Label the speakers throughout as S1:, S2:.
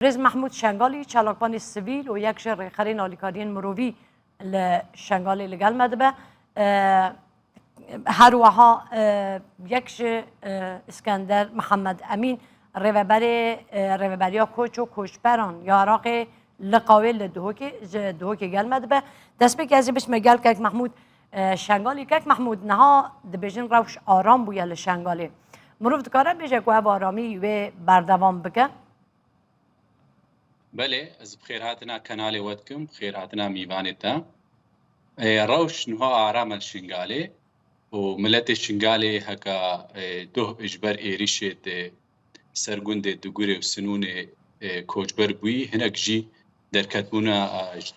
S1: برز محمود شنگالی چالاکبان سیویل و یک جر ریخری نالیکارین مروی لشنگالی لگل مدبه هر وها یک اسکندر محمد امین رهبری کوچ و کوچبران یا عراق لقاوی لدهوکی گل مدبه دست بی که ازی بش مگل که محمود شنگالی که محمود نها دبیجن روش آرام بویا لشنگالی مروف دکاره بیجه که آرامی و بردوام بکه
S2: بله از بخیر هاتنا کانال ودکم بخیر هاتنا میوانتا روش نها آرام الشنگالی و ملت الشنگالی هکا دوه اجبر ایریشت سرگند دگوره و سنون کوچبر بوی هنک جی در کتبونا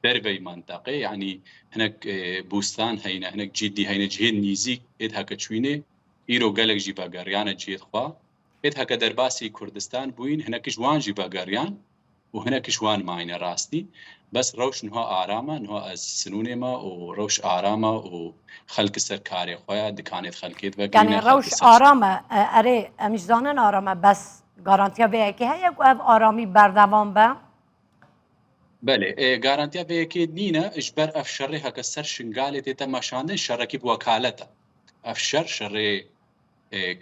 S2: دربی منطقه یعنی هنک بوستان هینا هنک جدی هینا جهید نیزی اد هکا چوینه ایرو گلک جی باگاریان جهید خواه اد هکا در باسی کردستان بوین هنک جوان جی باگاریان و هناك شوان معنا راستي بس روش نها آرامة نها از سنون ما و روش آرامة و خلق سركاري خويا دكانت خلقيت وقينا
S1: يعني روش آرامة اره امیش زانن آرامة بس گارانتیا به که هی یک آرامی بردوام به
S2: بله گارانتیا به که نينا اجبر افشر هكا سر شنغالي تيتا ماشاندن شركي بوكالتا افشر شر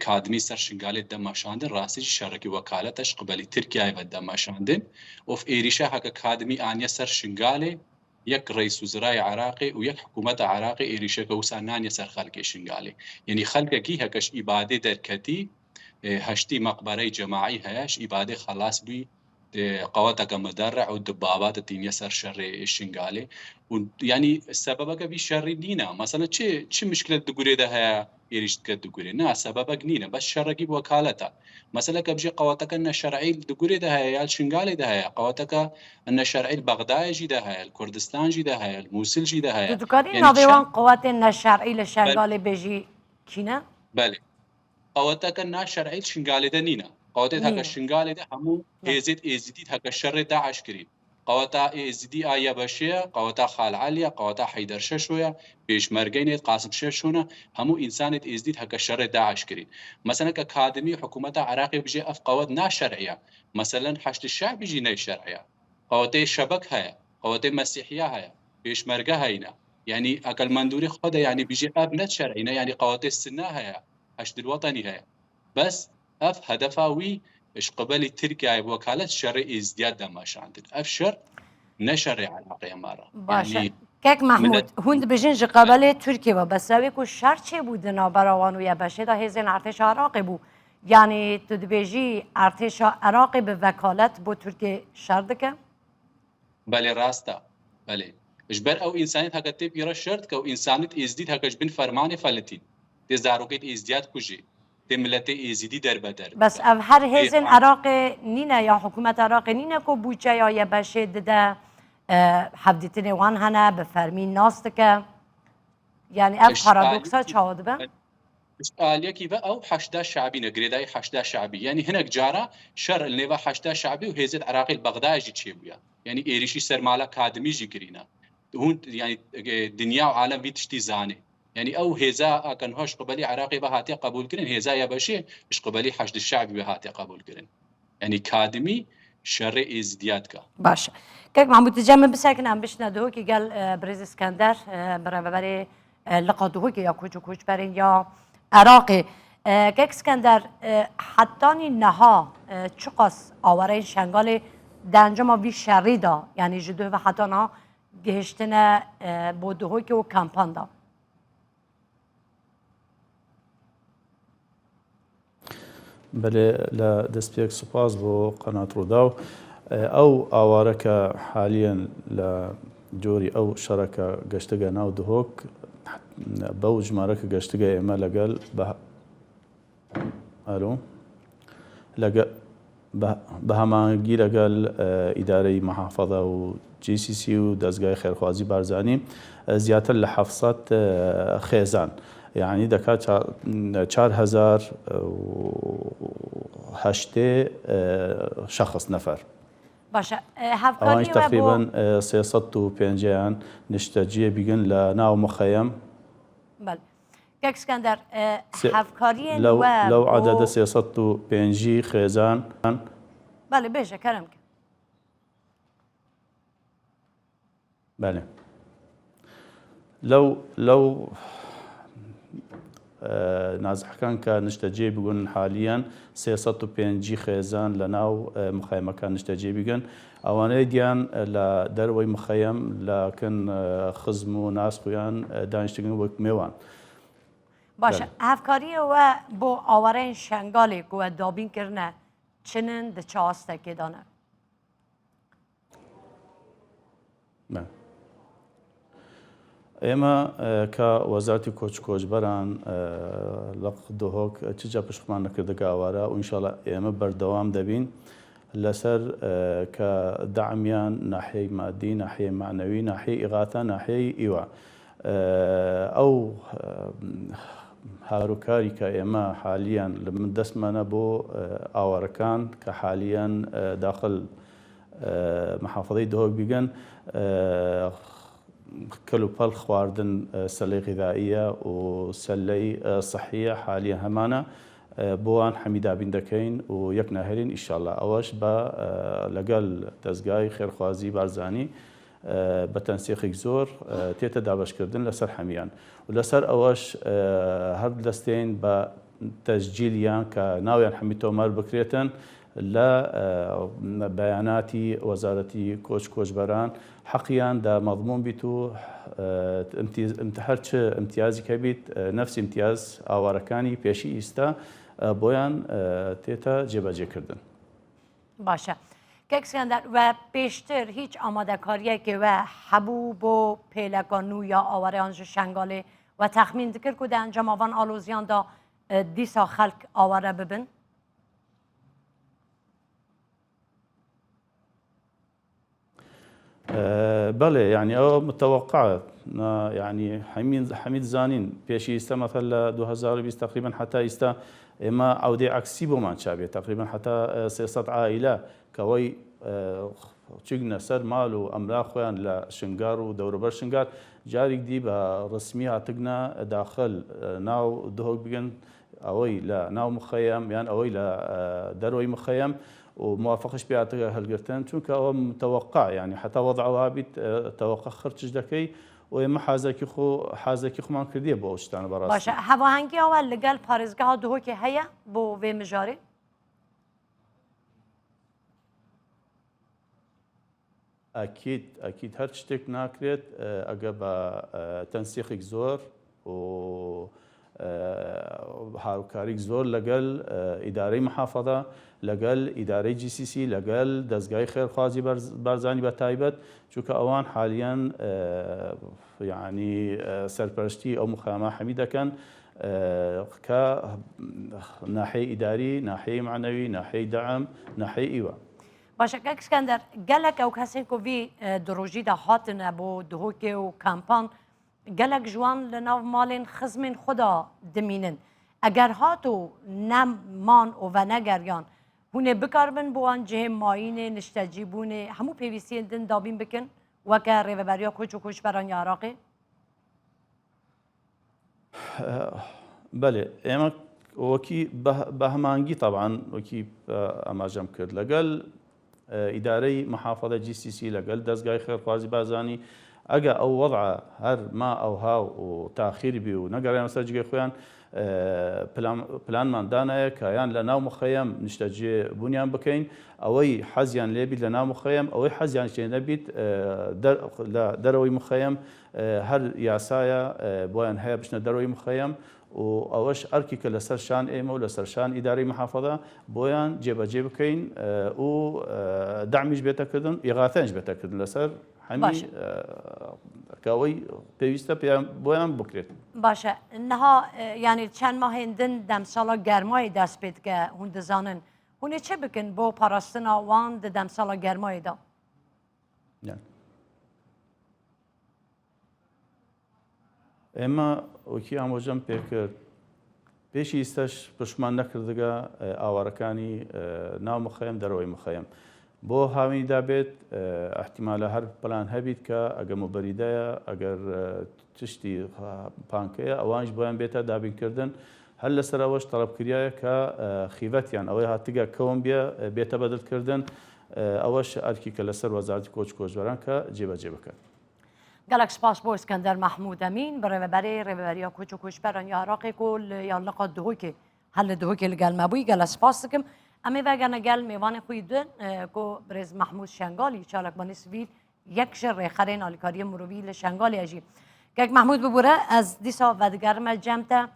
S2: کادمی سر شنگالی دماشاندن راستی شرکی وکالتش قبلی ترکیه و دماشاندن و في ایریشه هک کادمی آنیا سر شنگالی یک رئیس وزراء عراقی و یک حکومت عراقی ایریشه که وسانانی سر خلق شنگالی یعنی خلق کی هکش عباده در کتی هشتی مقبره جماعی هیاش عباده خلاص بی قواتك مدرع والدبابات الدنيا سر شر الشنغالي يعني سببك في شر نينا مثلا شي مشكله دغوري ده هي يريشت دغوري نا سببك نينا بس شرقي بوكالته مثلا كبجي قواتك ان الشرعي دغوري ده هي الشنغالي ده هي قواتك ان الشرعي البغدادي جي ده هي الكردستان جي ده هي الموصل جي ده هي
S1: يعني نوان قوات الشرعي للشنغالي بيجي كينا
S2: بله قواتك ان الشرعي الشنغالي ده نينا قواتت هكا الشنغالي ده همو هيزيد ازديد هكا الشر داعش كريم قواتا ازدي آيا باشية قواتا خال عليا قواتا حيدر ششويا بيش مرقينيت قاسم ششونا همو انسانت ازديد هكا الشر داعش كريم مثلا كاكاديمي حكومة عراقي بيجي اف قوات نا شرعية مثلا حشد الشعب بيجي ناي شرعية قواتي شبك هيا قواتي مسيحية هيا بيش مرقا هينا يعني اكل مندوري خدا يعني بيجي ابنت شرعينا يعني قواتي السنة هيا حشد الوطني هيا بس اف هدفاوي اش قبل تركيا وكالة شر ازدياد دماشاندن اف شر نشر عراقي مره
S1: يعني كيك محمود هند بجنج قبل تركيا وبساوي كو شر چه بودنا براوان ويا بشه ده هزين ارتش عراقي بو يعني تدبيجي ارتش عراقي بوكالة بو تركيا شردك
S2: بله راستا بله اجبر او انسانيت هكا تيب يرى شرط كو انسانيت ازديد هكا جبن فرماني فلتين تزاروكيت ازدياد كوجي ملت ایزیدی در بدر
S1: بس او هر هزن عراق نینه یا حکومت عراق نینه که بوچه یا یه بشه ده حفدیتین وان هنه به فرمین ناست که یعنی اف پارادوکسا چاود به
S2: اشتاليه كيف او حشده شعبي نقريداي حشده شعبي يعني هناك جارة شر النيفا حشده شعبي وهيزت عراقي البغدادي تشيبويا يعني ايريشي سرمالا كادمي جيكرينا هون يعني دنيا وعالم بيتشتي زاني يعني او هزا كان هوش قبلي عراقي بهاتي قبول كرن هزا يا بشي مش قبلي حشد الشعبي بهاتي قبول كرن يعني كادمي شر ازديادك
S1: باشه كيك محمود تجمع بساكن عم بشندو كي قال بريز اسكندر برابري لقادوه كي يا كوچ برين يا عراقي كيك اسكندر حتى نها چقاس آوارين شنغال دنجما بي شريدا يعني جدو و حتى نها گهشتن بودوه كي و کمپان دا
S3: بله لدەستپێک سوپاس بۆ قەنات ڕوودا ئەو ئاوارەکە حالیان لە جۆری ئەو شەڕەکە گەشتگە ناو دهۆک بەو ژمارەکە گەشتگە ئێمە لەگەڵ بە هەمانگی لەگەڵ ئیدارەی مەحافەظە و GCC و دەستگای خێرخوازی بارزانانی زیاتر لە 700 خێزان يعني دكات 4008 شخص نفر
S1: باشا
S3: هفكاري تقريبا 350 نشتاجية بيجن لناو مخيم
S1: بل كيك اسكندر هفكاري
S3: لو عدد 350 خيزان
S1: بله بيجا كلامك
S3: بله لەو نازحەکان کە نیشتەجێ بگون حالیان 305 خێزان لە ناو مخەیەمەکان نیشتەجێ بگەن ئەوانەی دیان لە دەروەی مخەیەم لەکەن خزم و ناسخۆیان دانیشتگن وەک میێوان
S1: باشە هەفکاریەوە بۆ ئاوارەیان شنگالێک وە دابینکردنە چنن دە چ ئاستەکێدانە
S3: ئێمە کە وەزارەتی کۆچبەران لە دۆهۆک چجا پشتمان نەکردەکە ئاوارە و ئینشاڵە ئێمە بەردەوام دەبین لەسەر کە دەعمیان ناحەی مادی ناحەی معنەوی ناحەی ئیغاتە ناحەی ئیوە ئەو هاروکاری کە ئێمە حالیان لە من دەستمانە بۆ ئاوارەکان کە حالیان داخل محافەڵەی دۆهۆک بیگەن کەلوپەل خواردن سەلەی غذائیە و سەلەی صحیە حالیە هەمانە بۆوان حەمیدابین دەکەین و یەک ناهێرین ئیشاڵڵا ئەوەش بە لەگەڵ دەستگای خێرخوازی بارزانی بە تەنسیقێک زۆر تێتە دابەشکردن لەسەر هەمیان و لەسەر ئەوەش هەر دەستێن بە تەسجیلیان کە ناویان هەمی تۆمار بکرێتن لە بەیاناتی وەزارەتی کۆچبەران حەقیان دا مەضمون بیت و هەر چ ئیمتیازی کە بیت نەفسی ئیمتیاز ئاوارەکانی پێشی ئیستا بۆیان تێتە جێبەجێکردن.
S1: باشە کەکسکەندەر و پێشتر هیچ ئامادەکاریەکێوە هەبوو بۆ پێلەکان و یا ئاوارەیان ji شنگالێ و تەخمین دکرد ku di encamavan alozyan da dîsa xelk aware bibin
S3: بەڵێ یعنی ئەوە متوقع یعنی حەمید زانین پێشی ئیستا مەثەن لە 2020 تقریبا حتا ئیستا ئێمە ئەودێ عکسی بۆمان چابێت تقریبا حتا 300 عائلە کەوەی چگنە سەر ماڵ و ئەمرا خۆیان لە شنگار و دەوروبەر شنگار جارێک دی بە ڕسمی هاتگنە داخل ناو دهۆک بگەن ئەوەی لە ناو مخەیەم یان ئەوەی لە دەرەوەی مخەیەم و موافقش پێاتەکە هەلگرتن چونکە ئەوە متوقع یعنی حتا وەضعەوە بیت تەوەقع خرچش دەکەی و ئێمە حازێکی خۆمان کردیە بۆ ئەو شتانە بەڕاستی.
S1: باشە هەواهەنگیەوە لەگەڵ پارێزگاها دهۆکێ هەیە بۆ وێ مژارێ؟
S3: ئەکید هەر شتێک ناکرێت ئەگە بە تەنسیقێک زۆر و هاوکاریک زۆر لەگەڵ ئیدارەی محافەڵە لەگەڵ ئیدارەی GCC لەگەڵ دەستگای خێرخوازی بارزانی بە تایبەت چونکە ئەوان حالیان یعنی سەرپەرشتی ئەو مخەیەمە هەمی دەکەن کە ناحەی ئیداری ناحەی معنەوی ناحەی دەعم ناحەی ئیوە.
S1: باشە کەکسکەندەر gelek ew kesên ku vî di rojî de hatine bۆ dihokê û kampan gelek ji wan li nav malên xizmên xwe da dimînin eger hat û ne man û venegeriyan hûn ê bikaribin bi wan cihê mayînê niştecîbûnê hemû pêwîstiyên din dabîn bikin weke rêveberiya koç û koçberan ya Iraqê?
S3: بەێ ئێمە وەکی بە هەمانگی طبعاً وەکی ئەماژەم کرد لەگەڵ ئیدارەی محافەڵە GCC لەگەڵ دەستگای خێرخوازی بازانی ئەگە ئەو وەضع هەر ما ئەو هاو و تاخیر بی و نەگەڕیان سەر جگەی خۆیان پلانمان دانایە کە یان لە ناو مخەیەم نیشتەجێ بوونیان بکەین ئەوەی حەزیان لێبیت لە ناو مخەیەم ئەوەی حەزیان شتێ نەبیت لە دەرەوەی مخەیەم هەر یاسایە بۆیان هەیە بچنە دەرەوەی مخەیەم و ئەوەش ئەرکی کە لەسەر شان ئێمە و لەسەر شان ئیداری محافەڵە بۆیان جێبەجێ بکەین و دامیش بێتەکردن ئیغاتەنج بێتەکردن لەسەر هەمی کەوەی پێویستە بۆیان بکرێت.
S1: باشە نەها ینی چەند ماهێن din demsala germayê dest pê dike hûn dizanin hûn ê çi bikin بۆ parastina wan di demsala germayê da؟
S3: ئێمە وەکی ئامۆژەم پێکرد پێشی ئیستەش پشمان نەکردگە ئاوارەکانی ناو مخەیەم دەرەوەی مخەیەم بۆ هاوینی دابێت احتیمالە هەر پلان هەبیت کە ئەگەر مەبەریدایە ئەگەر تشتی پانکەیە ئەوانش بۆیان بێتە دابینکردن هەر لەسەرەوەش تەڵەبکردایە کە خیڤەتیان ئەوەی هاتگە کەوم بێتە بەدڵکردن ئەوەش ئەرکی کە لەسەر وەزارەتی کۆچبەران کە جێبەجێ بکات.
S1: قالك سپاس بو اسکندر محمود امین برای کوچو کوچبران یا عراقی کل یا لقا دهوکی هل دهوکی لگل مبوی گل سپاس دکم امی وگرنه گل میوان خویدن کو برز محمود شنگالی چالک بانی سویل یک شر خرین آلیکاری مروی لشنگالی اجی که محمود ببوره از دیسا و دگرم جمتا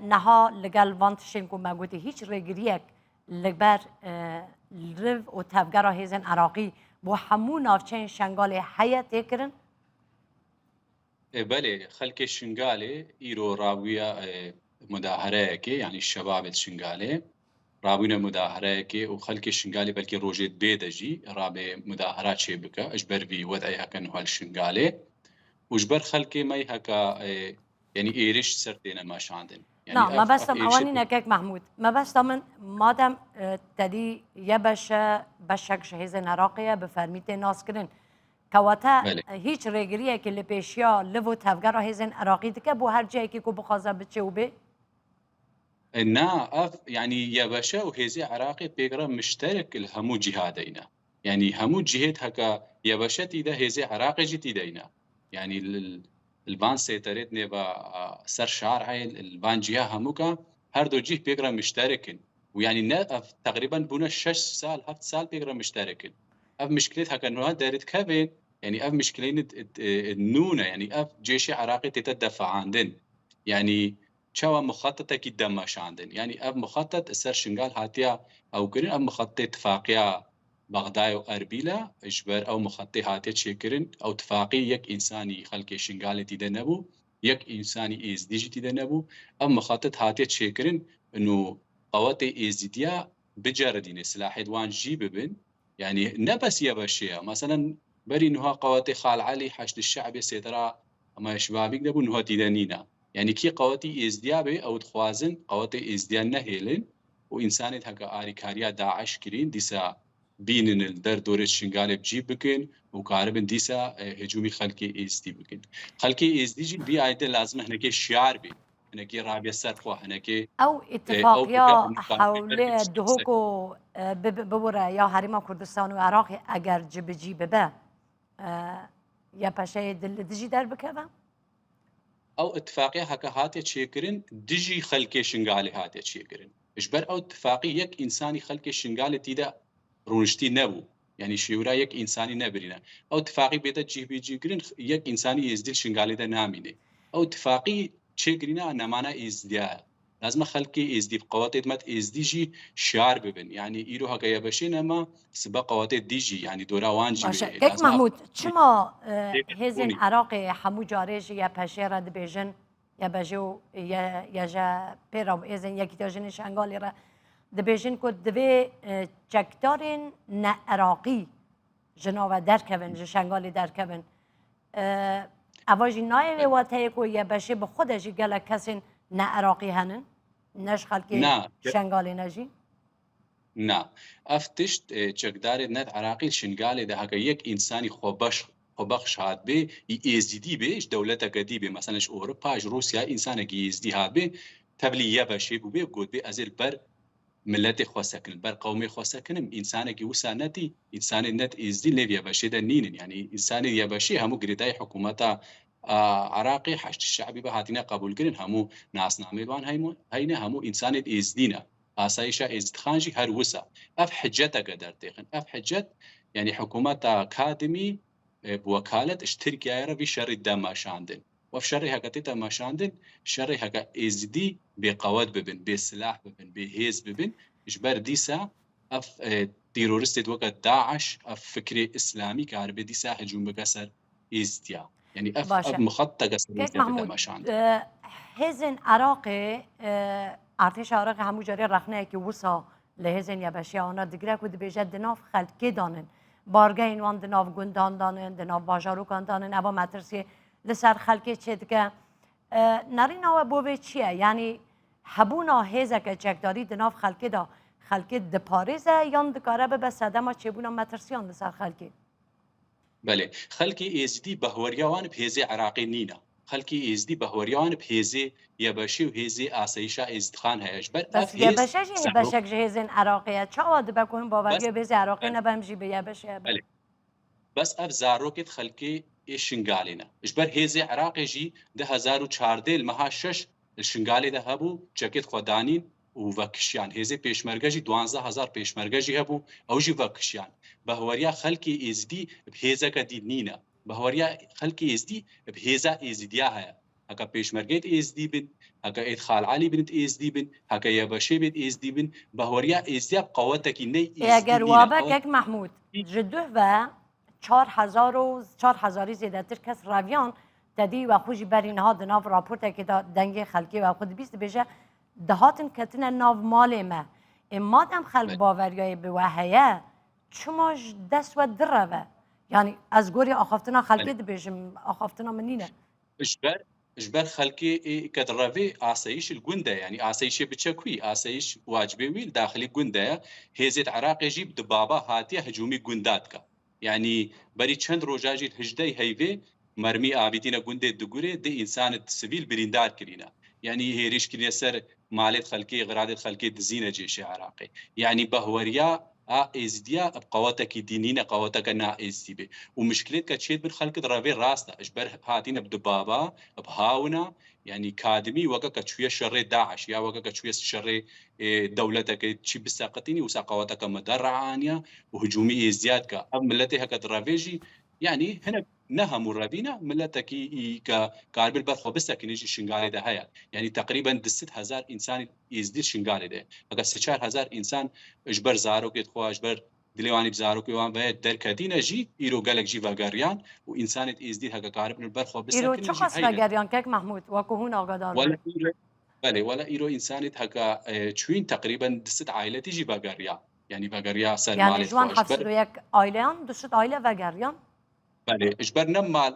S1: نها لگل وانت شنکو مگوتی هیچ رگریک لگبر رف و تفگرا هیزن عراقی بو همون نافچین شنگالی حیات کرن
S2: بله خلک شنگاله ایرو راویه مداهره که یعنی الشباب شنگاله رابوینە مداهرەیەکێ و خەلکی شنگالی بەلکی ڕۆژێت بێدەژی ڕابێ مداهرات چێ بکە ئەشبەربی وەدای هەکەن هەل شنگالێ وژبەر خەلکی مەی هەکە یعنی ئێریش سەر تێنە ماشاندن
S1: لا ما بستم اوانی نکک محمود ما بستم من مادم تدی یه بشک شهیزن عراقیه بفرمیت ناس کرن کواتا هیچ رگریه که لپیشیا لو تفگر هیزن عراقی دکه بو هر جایی که کو بخوازه بچه و به
S2: نا يعني يا باشا وهيزي عراقي بيقرا مشترك الهمو جهادينا يعني همو جهات هكا يا باشا تيدا هيزي عراقي جي تيدينا يعني البان سيطرت نبا سر شعر هاي البان جهه هموكا هر دو جيه بيقرا مشتركن ويعني تقريبا بونا 6 سال 7 سال بيقرا مشتركن اف مشكلة هكا نوها دارت كابين يعني اف مشكلين النونة يعني اف جيش عراقي تتدفع عندن يعني شوا مخططة كده ماش عندن يعني أب مخطط السر شنقال هاتيا أو كرين أب مخطط اتفاقية بغداد وأربيلا إجبار أو مخطط هاتيا تشكرين أو اتفاقي يك إنساني خلق شنقال تيدنبو يك إنساني إزديجي تيدنبو أب مخطط هاتيا تشكرين إنه قوات إزديا بجاردين سلاح دوان جيب بن يعني نبس يبشيا مثلا بري نها قوات خال علي حشد الشعب سيطرة أما شبابيك دبو نها تيدنينا يعني كي قواتي ازديابي او تخوازن قواتي ازديان نهيلن وانسانت هكا آريكاريا داعش كرين ديسا بينن الدر دورة شنغالي بجيب بكن وكاربن ديسا هجومي خلقي ازدي بكن خلقي ازدي جي بي ايده لازم هناكي شعار بي هناكي رابيا سرخوا هناكي
S1: او اتفاقيا حول دهوكو ببورا يا هريما كردستان وعراق اگر جبجي ببا يا باشا دجي در بكبا
S2: او اتفاقية هكا هاتي تشيكرين دجي خلقي شنغالي هاتي تشيكرين اجبر او اتفاقي يك انساني خلقي شنغالي تيدا رونشتي نبو يعني شيورا يك انساني نبرينا او اتفاقي بيتا جي بي جي كرين يك انساني يزدل شنغالي دا ناميني او اتفاقي تشيكرينا نمانا ازديا لازم خلقي ازدي بقوات ادمت ازدي جي شعار ببن يعني ايرو هكا يبشين اما سبا قوات ديجي يعني دورا وانجي
S1: كيك محمود چما هزن عراقي حمو جاريج يا باشيرا دبيجن يا باجو يا جا بيرو ازن يا كيتاجن شانغالي را دبيجن كو دبي چكدارين نا عراقي جناوا دركبن شانغالي دركبن اواجي ناي واتاي كو يا باشي بخودش قال كسن نا عراقي هنن نش خلقي شنغالي نجي
S2: نا افتشت چکدار نت عراقي شنغالي ده هكا يك انساني خوبخش هات بي يزدي بيش دولتا قدي بي مثلا اوروبا روسيا انسان يزدي هات بي تبلي يبشي بو بي قد بي ازل بر ملت خوسكن بر قومي خوسكن انسان كي وسانتي انسان نت ازدي ليبيا بشي ده نين يعني انسان يبشي همو قريداي حكومتا عراقي حشد الشعبي بهاتنا قبول كرين همو ناس نعملوان هينا همو إنسان إزدينا آسايشا إزدخانجي هر وسا أف حجتا قدر تيخن أف حجت يعني حكومة كادمي بوكالة اشتركي ايرا في شر الدم ماشاندن وفي شر هكا تيتا ماشاندن شر هكا إزدي بقوات ببن بسلاح ببن بهيز ببن إجبار ديسا أف تيرورست وقت داعش أف فكري إسلامي كاربي ديسا هجوم بكسر إزديا يعني اف مخططه
S1: كيك محمود هزن عراقي ارتش عراقي همو جاري رخنه كي وصا لهزن يبشي انا دگره كود بجد دناف خلق دانن بارگين وان دناف گندان دانن دناف باجاروکان دانن ابا مترسي لسر خلق چدگه نرينا و بوه چیه يعني هبونا هزك چکداری دناف خلق دا خلق دپاريزه يان دکاره به صدما چبونا مترسيان لسر خلقي
S2: بله خلقي ازدي بهوريان بهزي عراقي نينا خلقي ازدي بهوريان بهزي يبشي وهزي آسايشا ازدخان هيش
S1: بس يبشك جهزين عراقية چاواد بكون باوريا بهزي عراقي نبمجي بيبشي
S2: بله بس اف زاروكت خلقي شنگالێنە ژبەر هێزێ عراقێژی 2014 المەها 6 شنگالێدا هەبوو جەکێت خۆدانین و ڤەکشیان هێزێ پێشمەرگەژی 12000 پێشمەرگەژی هەبوو ئەوژی ڤەکشیان بەهوەریا خەلکی ئێزدی هێزەکە دی نینە بەهوەریا خەلکی ئێزدی هێزا ئێزیدیا هەیە هەکە پێشمەرگێت ئێزدی بن هەکە ئێت خاڵعالی بنت ئێزدی بن هەکە یەبەشێ بێت ئێزدی بن بەهوەریا ئێزدیا قەوەتێکی نەی
S1: ئەگەر وابەکێک محمود ji duh ve 4000 zêdetir kes reviyan tedî we xwe jî berî niha di nav raportekê da dengê xelkê we xwe dibîst dibêje dihatin ketine nav malê me ê madem xelk baveriyayê bi we heye çima ji dest we direve yani ez gorî axaftina xelkê dibêjim axaftina min nîne
S2: ژبەر خەلکی کە دڕەوێ ئاسایش گوندە ینی ئاسایشێ بچەکوی ئاسایش واجبێ ویل داخلی گوندەیە هێزێت عراقێژی دبابا هاتیە هەجومی گونداتکە ینی بەری چەند ڕۆژاژیت هژدەی هەیوێ مەرمی ئابیتینە گوندێت دگورێ دە ئینسانت سڤیل بریندار کرینە ینی هێریشکردنە سەر مالێت خەلکی غرادێت خەلکی دزینە جێشی عراقی ینی بەهوەریا ئێزدیا قەوەتێکی دینینە قەوەتەکە نائێزدی بێ و مشکلێت کە چێت بر خەلکت ڕەوێ ڕاستە ژبەر هاتینە بدبابا بهاونە ینی کادمی وەکە کە چویە شەڕێ داعش یا وەکە کە چویە شەڕێ دەولەتەکەی چی بسەقەتینی وسا قەوەتەکە مەدەڕعانیە و هجومی ئێزیاد کە ئەم ملەتێ هەکە ڕەوێژی ینی هەنە نه هەموو ڕەبینە ملەتێکی کە کاربل بەرخۆ بسەکنیژی شنگالێدا هەیە ینی تقریبا 200,000 ئینسانی ئێزدی شنگالێدێ ئەگە 4,000 ئینسان ژبەر زارۆکێت خۆش بەر دلێوانی بزارۆکیوان بەیە دەرکەدینەژی ئیرۆ گەلێکجی ڤەگەریان و ئینسانێت ئێزدی هەکە کاربن بەرخۆ
S1: بسەگەریان کێک محمود وەکو هون ئاگادار
S2: بەێ وەلا ئیرۆ ئینسانێت هەکە چوین تقریبا 200 عائلەتیژی ڤەگەریا ینی ڤەگەریا سەر
S1: جوان 1 ئایلەیان 200 ئایلە ڤەگەریان
S2: ژبەر نەمال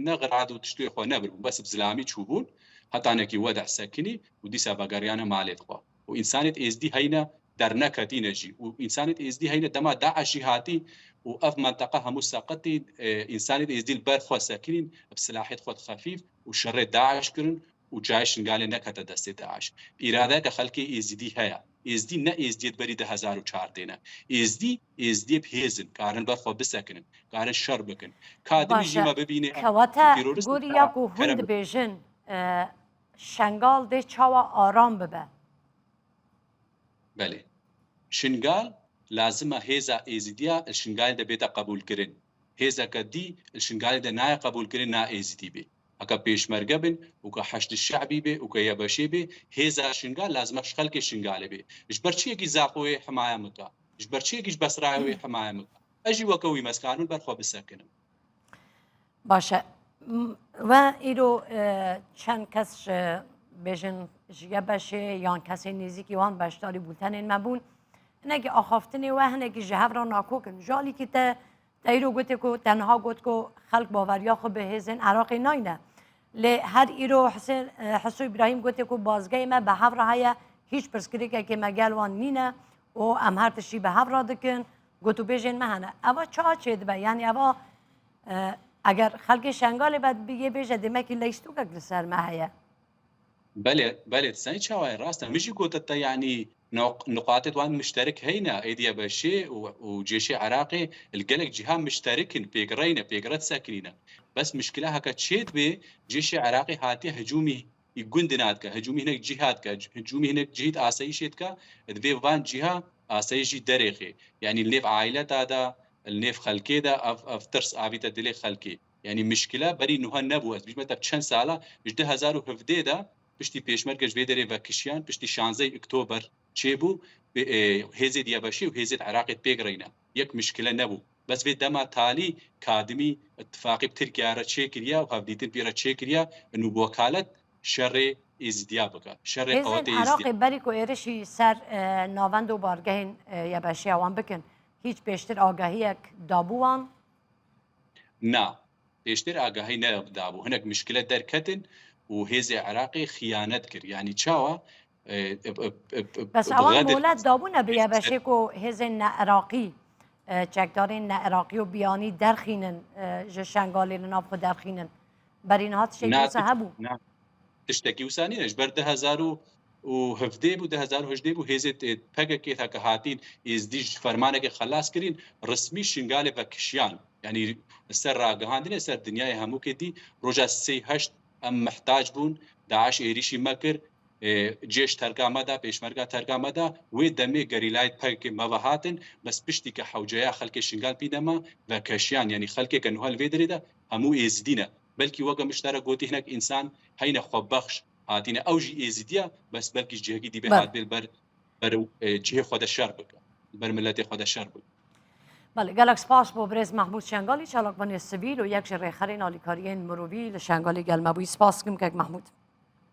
S2: نەغراد و تشتێ خۆ نەبوو بەس بزلامی چوبوون هەتانێکی وەدە سەکنی و دیسا بەگەریانە مالێت خۆ و ئینسانێت ئێزدی هەینە دەرنەکەتینەژی و ئینسانێت ئێزدی هەینە دەما داعشی هاتی و ئەف منتەقە هەموو سەقەتی ئینسانێت ئێزدی بەر خۆ سەکرین بسلاحێت خۆت خەفیف و شەڕێ داعشکردن و جای شنگالێ نەکەتە دەستێت داعش ئیرادە کە خەلکی ئێزدی هەیە ئێزدی نە ئێزدیت بەری 2014 ئێزدی هێزن کارن بەرخۆ بسەکنن کارن شەڕ بکن کادمیژیمە ببینێ
S1: کەواتە گوری یاک و هون دبێژن شنگال دێ چاوە ئارام ببە
S2: بەێ شنگال لازمە هێزا ئێزیدیا شنگال دەبێتە قبولکردن هێزەکە دی شنگالی دە نایە قبولکردن نا ئێزیدی بێ ئەکە پێشمەرگە بن وکە حەشت شعبی بێ وکە یەبەشێ بێ هێزا شنگال لازمە خەلکی شنگالێ بێ ژبەرچیەکی زاقۆی حمایە مکە ژبەرچیەکیش بەسراوی حمایە مکە ئەژی وەکەوی مەسکانون بەرخۆ بسەکنم
S1: باشە و ئیرۆ چەند کەس بێژن ژە بەشێ یان کەسێ نێزیکی وان بەشداری بولتەنێن مەبوون هەنێکی ئاخافتنێ و هەنێکی ژە هەڤرا ناکۆکن ژالیکی تە تەیرۆ گوتێک و تەنها گوت و خەلک باوەریا خۆ بەهێزن عراقی ناینە لێ هەر ئیرۆ حسو ئیبراهیم گوتێک و بازگەی مە بە هەڤرا هەیە هیچ پرسکرێکێکی مەگەلوان نینە و ئەم هەر تشی بە هەڤرا دکن گوت و بێژێن مە هەنە ئەوە چا چێت بە یعنی ئەوە ئەگەر خەلکی شنگالێ بەد بگێ بێژە دێمەکی لەیستوکەک لەسەر مە هەیە
S2: بەێ سای چاوای ڕاستە مژی گوتە ینی نقاطت وان مشترك هينا ايديا بشي وجيشي عراقي القلق جهة مشتركين بيقرينا بيقرت ساكنين بس مشكلة هكا تشيد بي جيشي عراقي هاتي هجومي يقندناتك هجومي هناك جهاتك هجومي هناك جهة آسايشتك دفي فان جهة آسايشي دريخي يعني النيف عائلة هذا النيف خلقي دا افترس عبيتا دلي خلقي يعني مشكلة بري نوها نبوة بيش متى بچند سالة بيش 2017 دا پشتی پێشمەرگەش بێ دەرێ ڤەکشیان پشتی 16 ئۆکتۆبەر چێبوو هێزێت یەبەشی و هێزێت عراقێت پێگرینە یەک مشکلە نەبوو بەس بێت دەما تالی کادمی اتفاقی ترکیارە چێکریا و هەفدیتن پێرە چێکریا نو بۆکالەت شەڕێ ئێزدیا بکە شەڕێ
S1: عراقی بەریک و ئێرشی سەر ناوەند و بارگەهین یەبەشیاوان بکن هیچ پێشتر ئاگاهیەک دابووان
S2: نا پێشتر ئاگاهی نەدابوو هەنێک مشکلە دەرکەتن و هێزی عراقی خیانەت کرد ینی چاوە
S1: بەس ئەوان وڵات دابوونە بە بەشێک و هێزên نەعراقی چەکدارên نەعراقی و بیانی دەرخینن ji şengalê li nav xwe derxînin berîniha tiştekî hebû
S2: tiştekî wisa nîne ji ber 2017 bû 2018 bû hêzê pegekê heke hatîn êzdî ji fermanekê xelas kirîn resmî şingalê vekişiyan ینی سەر ڕاگەهاندنێ سەر دنیای هەموو کردی ڕۆژە سێ هەشت ئەم محتاج بوون داعش عێریشی مەکرد جێش تەرگامەدا پێشمەرگا تەرگامەدا وێ دەمێ گەریلایت پەرکێ مەوە هاتن بەس پشتی کە حوجەیە خەڵکی شنگال پیدەما بە کەشیان ینی خەڵکێکە نوهل وێ درێدا هەموو ئێزدینە بەلکی وەگە مشتەرە گوتی هەنێک ئینسان هەینە خۆبەخش هاتینە ئەوژی ئێزیدیە بەس بەلکی جێگی دیبێ هات بێت بەر جێ خۆدە شەر بکە بەر ملەتی خۆدە شەر بکە.
S1: بله گلک سپاس بۆ برێز محمود شنگالی چالاکبانی سبیل و یەک ژێ ڕێخەری نالیکاریên مرۆڤی لە شنگالی گەلمەبووی سپاس بکەم کەک محمود.